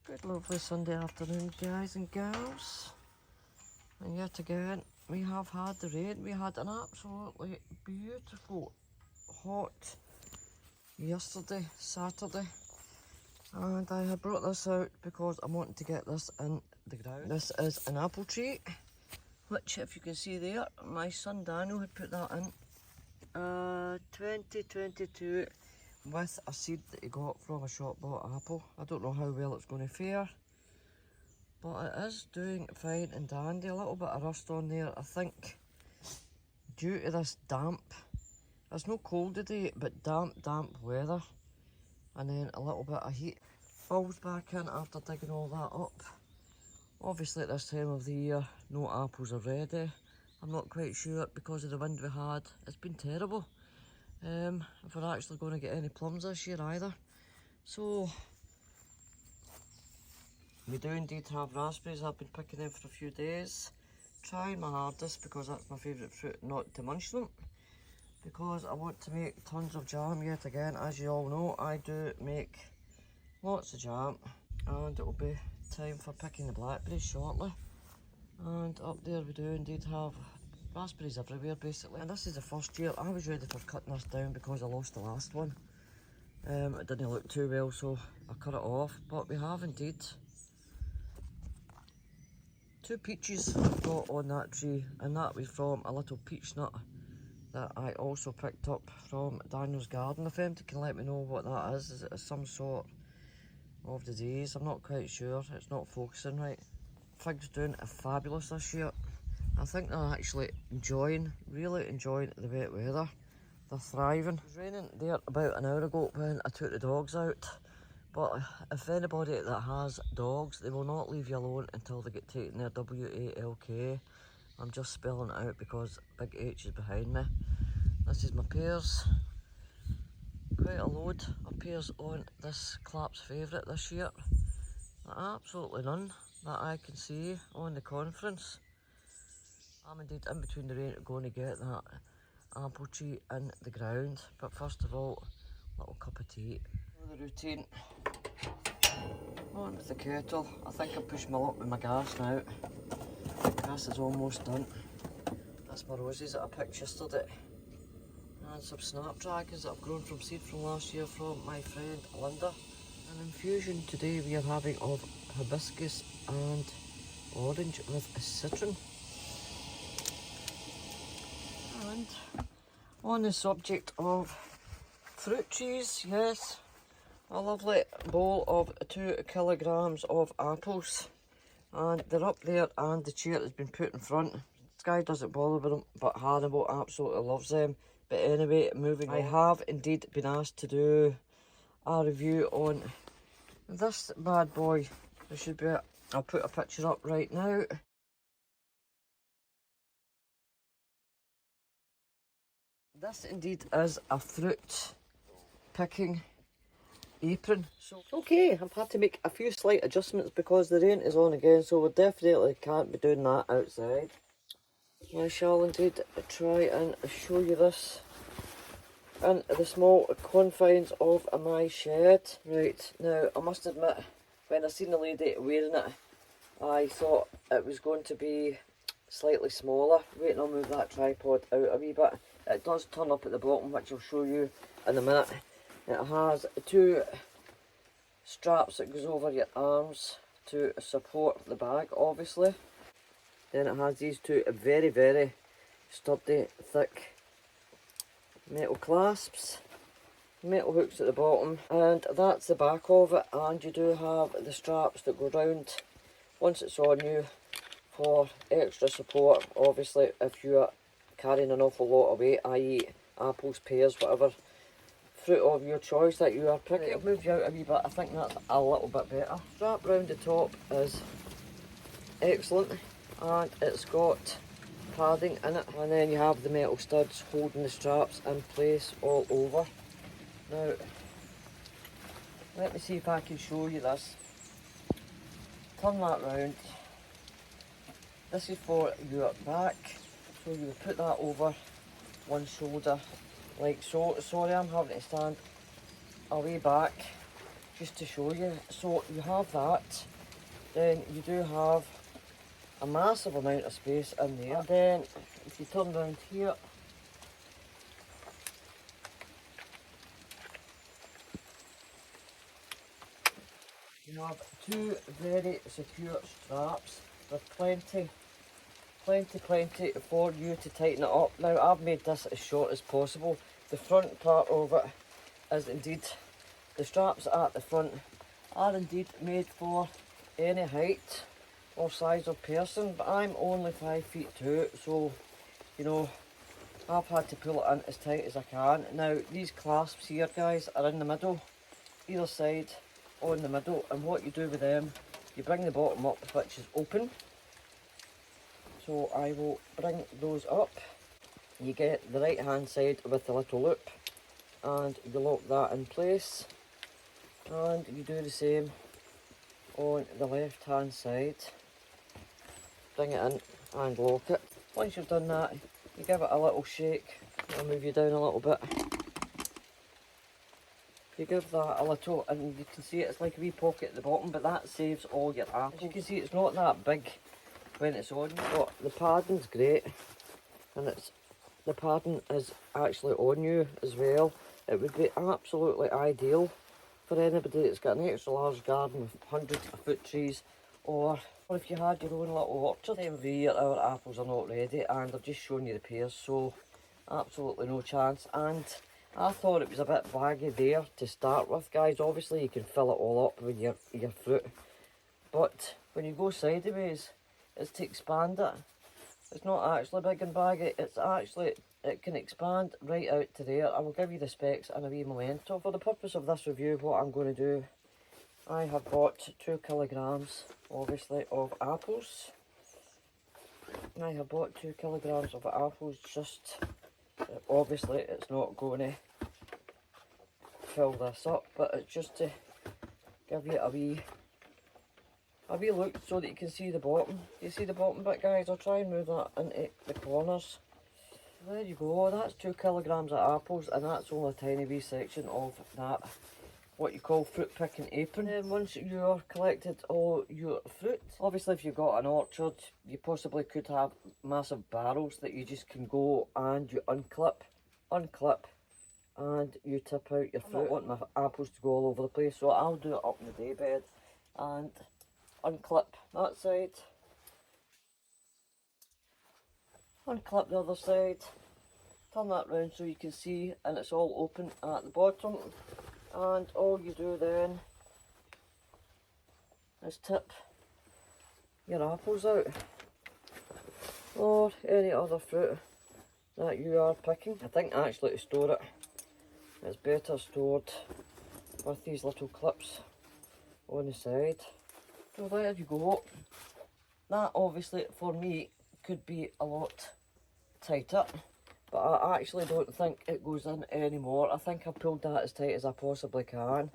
Good lovely Sunday afternoon, guys and girls. And yet again, we have had the rain. We had an absolutely beautiful, hot yesterday, Saturday. And I have brought this out because I wanted to get this in the ground. This is an apple tree, which if you can see there, my son Daniel had put that in 2022 with a seed that he got from a shop bought apple. I don't know how well it's going to fare, but it is doing fine and dandy. A little bit of rust on there, I think, due to this damp. It's no cold today, but damp weather. And then a little bit of heat falls back in after digging all that up. Obviously at this time of the year, no apples are ready. I'm not quite sure because of the wind we had. It's been terrible. If we're actually going to get any plums this year either. So, we do indeed have raspberries. I've been picking them for a few days. Trying my hardest because that's my favourite fruit, not to munch them. Because I want to make tons of jam yet again. As you all know, I do make lots of jam. And it will be time for picking the blackberries shortly. And up there we do indeed have raspberries everywhere basically. And this is the first year. I was ready for cutting this down because I lost the last one. It didn't look too well, so I cut it off. But we have indeed 2 peaches I've got on that tree, and that was from a little peach nut that I also picked up from Daniel's garden. If anybody can let me know what that is it some sort of disease? I'm not quite sure, it's not focusing right. Figs doing fabulous this year. I think they're actually really enjoying the wet weather. They're thriving. It was raining there about an hour ago when I took the dogs out. But if anybody that has dogs, they will not leave you alone until they get taken their W-A-L-K. I'm just spelling it out because big H is behind me. This is my pears. Quite a load of pears on this Clap's favourite this year. Absolutely none that I can see on the conference. I'm indeed in between the rain going to get that apple tree in the ground. But first of all, a little cup of tea. The routine. On with the kettle. I think I pushed my luck with my gas now. Gas is almost done. That's my roses that I picked yesterday. And some snapdragons that I've grown from seed from last year from my friend Linda. An infusion today we are having of hibiscus and orange with a citron. And on the subject of fruit trees, yes, a lovely bowl of 2 kilograms of apples. And they're up there and the chair has been put in front. This guy doesn't bother with them, but Hannibal absolutely loves them. But anyway, moving on. I have indeed been asked to do a review on this bad boy. There should be I'll put a picture up right now. This indeed is a fruit picking apron. So okay, I've had to make a few slight adjustments because the rain is on again, so we definitely can't be doing that outside. I shall indeed try and show you this in the small confines of my shed. Right, now I must admit, when I seen the lady wearing it, I thought it was going to be slightly smaller. Wait, and I'll move that tripod out a wee bit. It does turn up at the bottom, which I'll show you in a minute. It has 2 straps that goes over your arms to support the bag, obviously. Then it has these 2 very sturdy, thick metal clasps, metal hooks at the bottom, and that's the back of it. And you do have the straps that go round once it's on you for extra support. Obviously, if you are carrying an awful lot of weight, i.e. apples, pears, whatever fruit of your choice that you are picking. I'll move you out a wee bit. I think that's a little bit better. Strap round the top is excellent, and it's got padding in it, and then you have the metal studs holding the straps in place all over. Now, let me see if I can show you this. Turn that round. This is for your back, so you would put that over one shoulder like so. Sorry, I'm having to stand away back just to show you. So you have that, then you do have a massive amount of space in there. And then if you turn around here, you have two very secure straps with plenty for you to tighten it up. Now I've made this as short as possible. The front part of it is indeed, the straps at the front are indeed made for any height or size of person, but I'm only 5'2", so you know, I've had to pull it in as tight as I can. Now these clasps here, guys, are in the middle, either side on the middle, and what you do with them, you bring the bottom up, which is open. So I will bring those up. You get the right hand side with the little loop, and you lock that in place, and you do the same on the left hand side. Bring it in and lock it. Once you've done that, you give it a little shake. I'll move you down a little bit. You give that a little, and you can see it's like a wee pocket at the bottom, but that saves all your apples. As you can see, it's not that big when it's on, but the padding's great, and the padding is actually on you as well. It would be absolutely ideal for anybody that's got an extra large garden with hundreds of fruit trees, or if you had your own little orchard. Time of the year our apples are not ready, and I've just shown you the pears, so absolutely no chance. And I thought it was a bit baggy there to start with, guys. Obviously you can fill it all up with your fruit, but when you go sideways, it's to expand it. It's not actually big and baggy, it's actually, it can expand right out to there. I will give you the specs in a wee momento. For the purpose of this review, what I'm going to do, I have bought 2 kilograms, obviously, of apples. I have bought 2 kilograms of apples, just, obviously it's not going to fill this up, but it's just to give you a wee look so that you can see the bottom. You see the bottom bit, guys? I'll try and move that into the corners. There you go, that's 2 kilograms of apples, and that's only a tiny wee section of that, what you call fruit picking apron. And then once you've collected all your fruit, obviously if you've got an orchard, you possibly could have massive barrels that you just can go and you unclip, and you tip out your fruit. I don't want my apples to go all over the place, so I'll do it up in the daybed and unclip that side, unclip the other side, turn that round so you can see, and it's all open at the bottom. And all you do then is tip your apples out, or any other fruit that you are picking. I think actually to store it, it's better stored with these little clips on the side. So there you go. That obviously for me could be a lot tighter, but I actually don't think it goes in anymore. I think I pulled that as tight as I possibly can.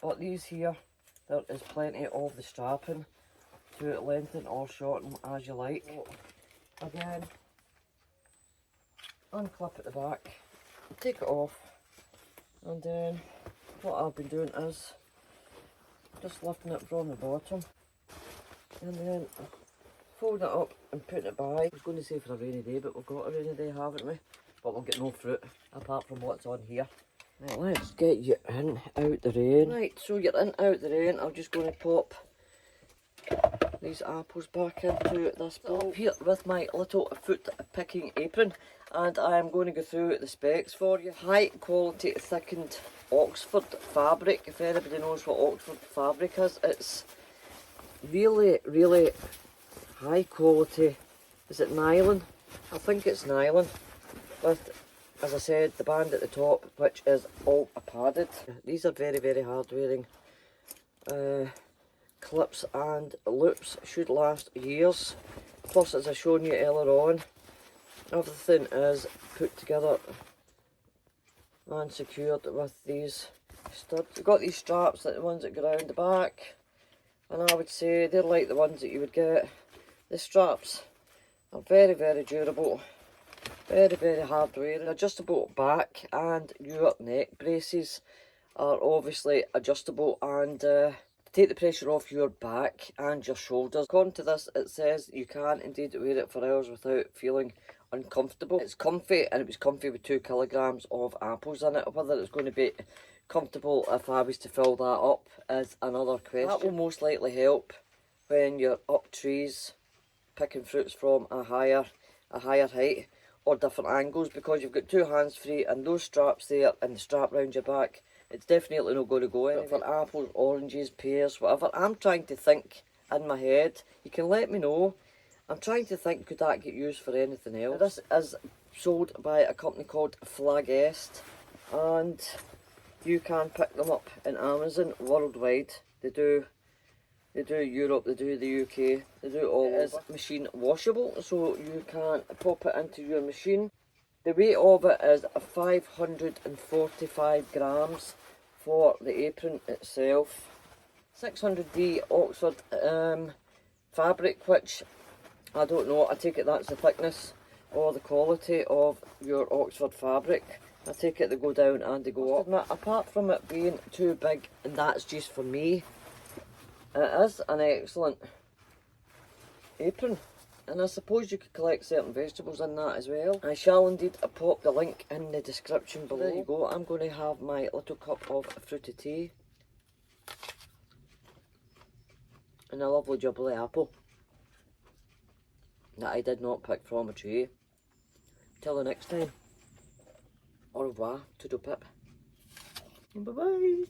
But these here, there is plenty of the strapping to lengthen or shorten as you like. So, again, unclip at the back, take it off, and then what I've been doing is just lifting it from the bottom, and then fold it up and put it by. I was going to say for a rainy day, but we've got a rainy day, haven't we? But we'll get no fruit apart from what's on here. Right, let's get you in, out the rain. Right, so you're in, out the rain. I'm just going to pop these apples back into this bowl here with my little fruit picking apron, and I am going to go through the specs for you. High quality thickened Oxford fabric. If anybody knows what Oxford fabric is, it's really, really high quality. Is it nylon? I think it's nylon, with, as I said, the band at the top, which is all padded. These are very, very hard wearing. Clips and loops should last years. Plus, as I shown you earlier on, everything is put together and secured with these studs. We've got these straps, like the ones that go around the back, and I would say they're like the ones that you would get. The straps are very, very durable, very, very hard wearing. Adjustable back and your neck braces are obviously adjustable and take the pressure off your back and your shoulders. According to this, it says you can indeed wear it for hours without feeling uncomfortable. It's comfy, and it was comfy with 2 kilograms of apples in it. Whether it's going to be comfortable if I was to fill that up is another question. That will most likely help when you're up trees picking fruits from a higher height or different angles, because you've got 2 hands free and those straps there and the strap round your back. It's definitely not going to go anywhere. For apples, oranges, pears, whatever, I'm trying to think in my head. You can let me know. I'm trying to think, could that get used for anything else? This is sold by a company called Flagest, and you can pick them up in Amazon worldwide. They do Europe, they do the UK, they do all over. It is machine washable, so you can pop it into your machine. The weight of it is 545 grams for the apron itself. 600D Oxford fabric, which I don't know, I take it that's the thickness or the quality of your Oxford fabric. I take it they go down and they go up. Now, apart from it being too big, and that's just for me, it is an excellent apron. And I suppose you could collect certain vegetables in that as well. I shall indeed pop the link in the description below. There you go. I'm going to have my little cup of fruity tea. And a lovely jubbly apple that I did not pick from a tree. Till the next time. Au revoir. Toodle pip. Bye bye.